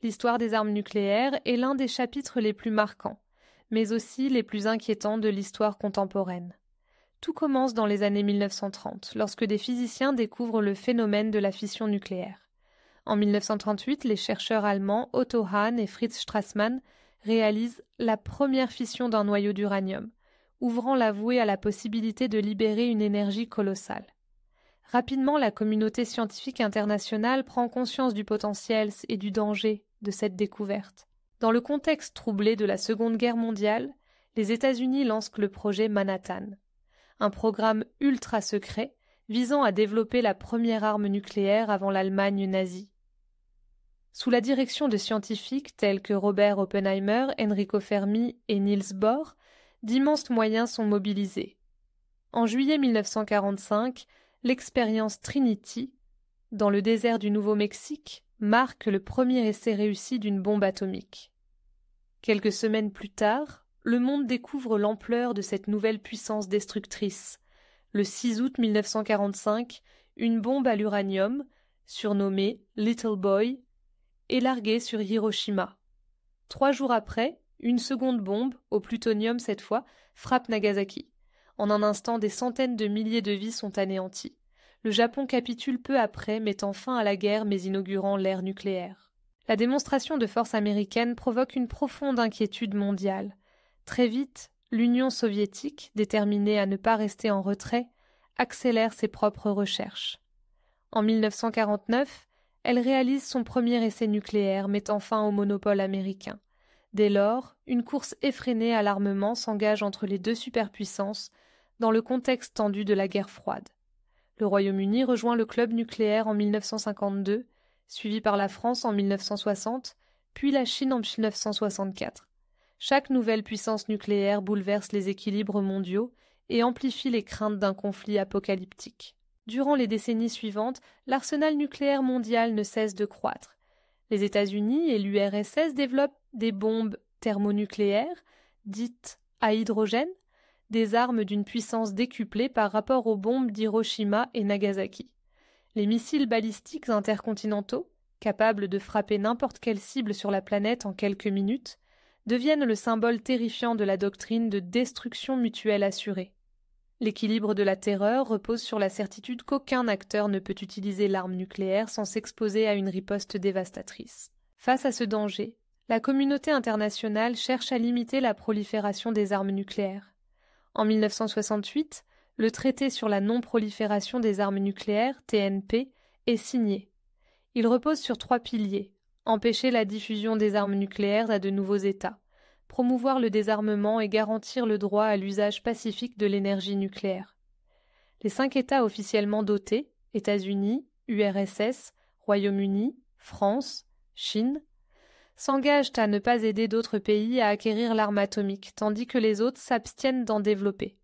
l'histoire des armes nucléaires est l'un des chapitres les plus marquants, mais aussi les plus inquiétants de l'histoire contemporaine. Tout commence dans les années 1930, lorsque des physiciens découvrent le phénomène de la fission nucléaire. En 1938, les chercheurs allemands Otto Hahn et Fritz Strassmann réalisent la première fission d'un noyau d'uranium, ouvrant la voie à la possibilité de libérer une énergie colossale. Rapidement, la communauté scientifique internationale prend conscience du potentiel et du danger de cette découverte. Dans le contexte troublé de la Seconde Guerre mondiale, les États-Unis lancent le projet Manhattan, un programme ultra secret visant à développer la première arme nucléaire avant l'Allemagne nazie. Sous la direction de scientifiques tels que Robert Oppenheimer, Enrico Fermi et Niels Bohr, d'immenses moyens sont mobilisés. En juillet 1945, l'expérience Trinity, dans le désert du Nouveau-Mexique, marque le premier essai réussi d'une bombe atomique. Quelques semaines plus tard, le monde découvre l'ampleur de cette nouvelle puissance destructrice. Le 6 août 1945, une bombe à l'uranium, surnommée Little Boy, est larguée sur Hiroshima. 3 jours après, une seconde bombe, au plutonium cette fois, frappe Nagasaki. En un instant, des centaines de milliers de vies sont anéanties. Le Japon capitule peu après, mettant fin à la guerre mais inaugurant l'ère nucléaire. La démonstration de force américaine provoque une profonde inquiétude mondiale. Très vite, l'Union soviétique, déterminée à ne pas rester en retrait, accélère ses propres recherches. En 1949, elle réalise son premier essai nucléaire, mettant fin au monopole américain. Dès lors, une course effrénée à l'armement s'engage entre les deux superpuissances dans le contexte tendu de la guerre froide. Le Royaume-Uni rejoint le club nucléaire en 1952, suivi par la France en 1960, puis la Chine en 1964. Chaque nouvelle puissance nucléaire bouleverse les équilibres mondiaux et amplifie les craintes d'un conflit apocalyptique. Durant les décennies suivantes, l'arsenal nucléaire mondial ne cesse de croître. Les États-Unis et l'URSS développent des bombes thermonucléaires, dites à hydrogène, des armes d'une puissance décuplée par rapport aux bombes d'Hiroshima et Nagasaki. Les missiles balistiques intercontinentaux, capables de frapper n'importe quelle cible sur la planète en quelques minutes, deviennent le symbole terrifiant de la doctrine de destruction mutuelle assurée. L'équilibre de la terreur repose sur la certitude qu'aucun acteur ne peut utiliser l'arme nucléaire sans s'exposer à une riposte dévastatrice. Face à ce danger, la communauté internationale cherche à limiter la prolifération des armes nucléaires. En 1968, le traité sur la non-prolifération des armes nucléaires, TNP, est signé. Il repose sur 3 piliers: empêcher la diffusion des armes nucléaires à de nouveaux États, promouvoir le désarmement et garantir le droit à l'usage pacifique de l'énergie nucléaire. Les 5 États officiellement dotés, États-Unis, URSS, Royaume-Uni, France, Chine, s'engagent à ne pas aider d'autres pays à acquérir l'arme atomique, tandis que les autres s'abstiennent d'en développer.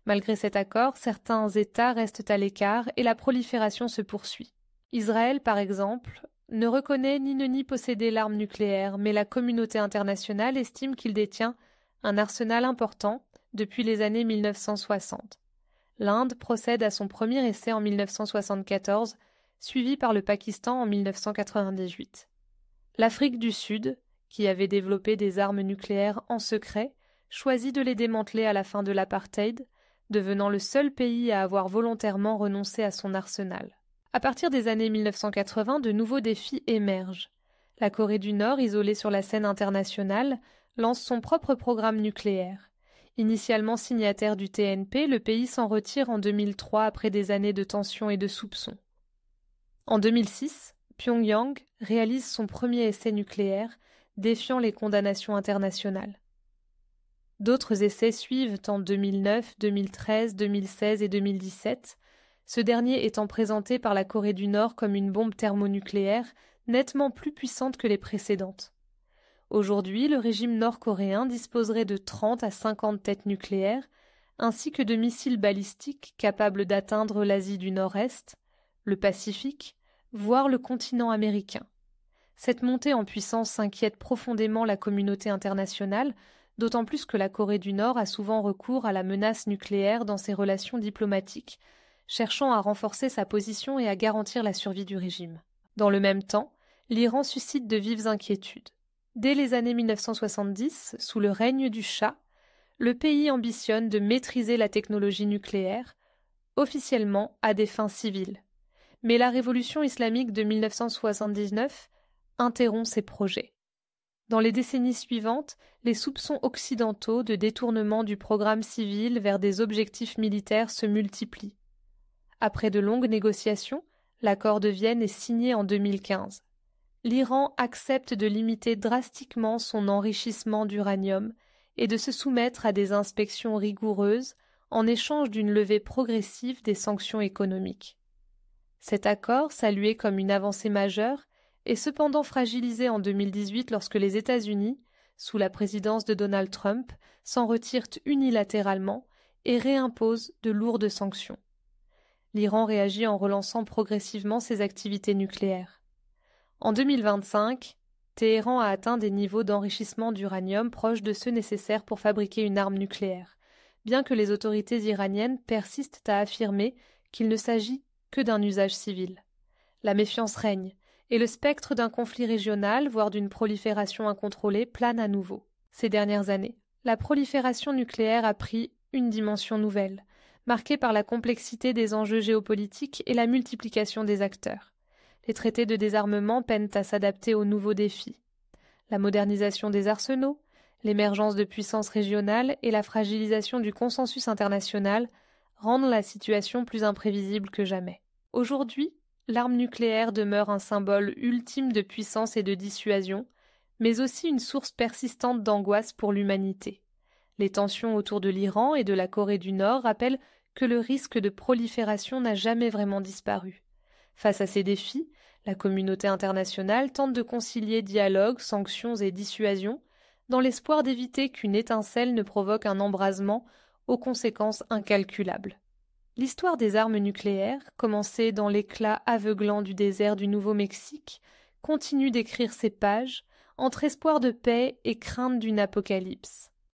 Malgré cet accord, certains États restent à l'écart et la prolifération se poursuit. Israël, par exemple, ne reconnaît ni ne nie posséder l'arme nucléaire, mais la communauté internationale estime qu'il détient un arsenal important depuis les années 1960. L'Inde procède à son premier essai en 1974, suivi par le Pakistan en 1998. L'Afrique du Sud, qui avait développé des armes nucléaires en secret, choisit de les démanteler à la fin de l'apartheid, devenant le seul pays à avoir volontairement renoncé à son arsenal. À partir des années 1980, de nouveaux défis émergent. La Corée du Nord, isolée sur la scène internationale, lance son propre programme nucléaire. Initialement signataire du TNP, le pays s'en retire en 2003 après des années de tensions et de soupçons. En 2006, Pyongyang réalise son premier essai nucléaire, défiant les condamnations internationales. D'autres essais suivent en 2009, 2013, 2016 et 2017, ce dernier étant présenté par la Corée du Nord comme une bombe thermonucléaire nettement plus puissante que les précédentes. Aujourd'hui, le régime nord-coréen disposerait de 30 à 50 têtes nucléaires, ainsi que de missiles balistiques capables d'atteindre l'Asie du Nord-Est, le Pacifique, voire le continent américain. Cette montée en puissance inquiète profondément la communauté internationale, d'autant plus que la Corée du Nord a souvent recours à la menace nucléaire dans ses relations diplomatiques, cherchant à renforcer sa position et à garantir la survie du régime. Dans le même temps, l'Iran suscite de vives inquiétudes. Dès les années 1970, sous le règne du Shah, le pays ambitionne de maîtriser la technologie nucléaire, officiellement à des fins civiles. Mais la révolution islamique de 1979 interrompt ces projets. Dans les décennies suivantes, les soupçons occidentaux de détournement du programme civil vers des objectifs militaires se multiplient. Après de longues négociations, l'accord de Vienne est signé en 2015. L'Iran accepte de limiter drastiquement son enrichissement d'uranium et de se soumettre à des inspections rigoureuses en échange d'une levée progressive des sanctions économiques. Cet accord, salué comme une avancée majeure, est cependant fragilisé en 2018 lorsque les États-Unis, sous la présidence de Donald Trump, s'en retirent unilatéralement et réimposent de lourdes sanctions. L'Iran réagit en relançant progressivement ses activités nucléaires. En 2025, Téhéran a atteint des niveaux d'enrichissement d'uranium proches de ceux nécessaires pour fabriquer une arme nucléaire, bien que les autorités iraniennes persistent à affirmer qu'il ne s'agit que d'un usage civil. La méfiance règne, et le spectre d'un conflit régional, voire d'une prolifération incontrôlée, plane à nouveau. Ces dernières années, la prolifération nucléaire a pris une dimension nouvelle, marquée par la complexité des enjeux géopolitiques et la multiplication des acteurs. Les traités de désarmement peinent à s'adapter aux nouveaux défis. La modernisation des arsenaux, l'émergence de puissances régionales et la fragilisation du consensus international rendent la situation plus imprévisible que jamais. Aujourd'hui, l'arme nucléaire demeure un symbole ultime de puissance et de dissuasion, mais aussi une source persistante d'angoisse pour l'humanité. Les tensions autour de l'Iran et de la Corée du Nord rappellent que le risque de prolifération n'a jamais vraiment disparu. Face à ces défis, la communauté internationale tente de concilier dialogue, sanctions et dissuasion, dans l'espoir d'éviter qu'une étincelle ne provoque un embrasement aux conséquences incalculables. L'histoire des armes nucléaires, commencée dans l'éclat aveuglant du désert du Nouveau-Mexique, continue d'écrire ses pages, entre espoir de paix et crainte d'une apocalypse.